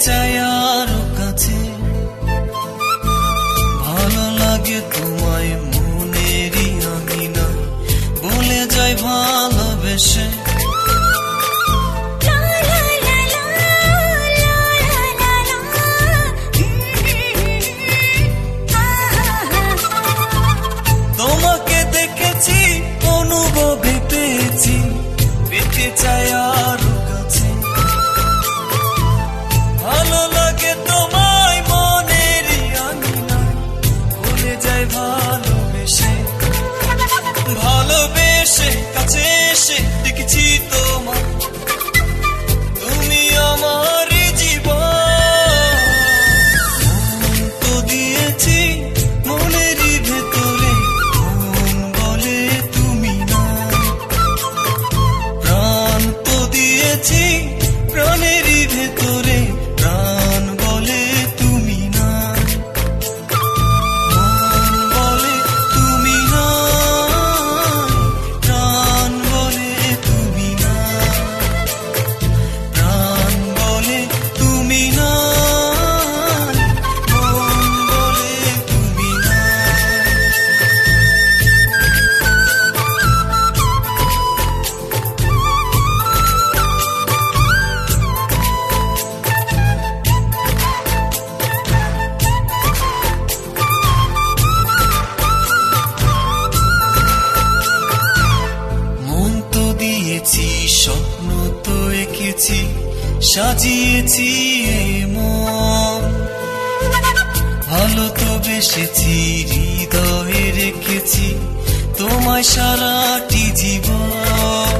চাই আরো কাছে, ভালো লাগে তোমায় মনেরই আঙিনা, বলে যাই ভালোবেসে। তোমাকে দেখেছি, অনুভবে পেয়েছি, পেতে চাই আরো কাছে, ভালো লাগে তোমায় মনেরই আঙিনা, বলে যাই ভালোবেসে। ভালোবেসে কাছে এসে দেখেছি তোমার, তুমি আমার জীবন। মন তো দিয়েছি মনেরই ভেতরে, মন বলে তুমি না। প্রাণ তো দিয়েছি প্রাণেরই ভেতরে, প্রাণ বলে তুমি না। মন বলে তুমি না, প্রাণ বলে তুমি না, প্রাণ বলে তুমি না, মন বলে তুমি না। মন তো দিয়েছি, স্বপ্ন তো এঁকেছি, সাজিয়েছি এ মন। ভালো তো বেসেছি, হৃদয়ে রেখেছি তোমায় সারাটি জীবন।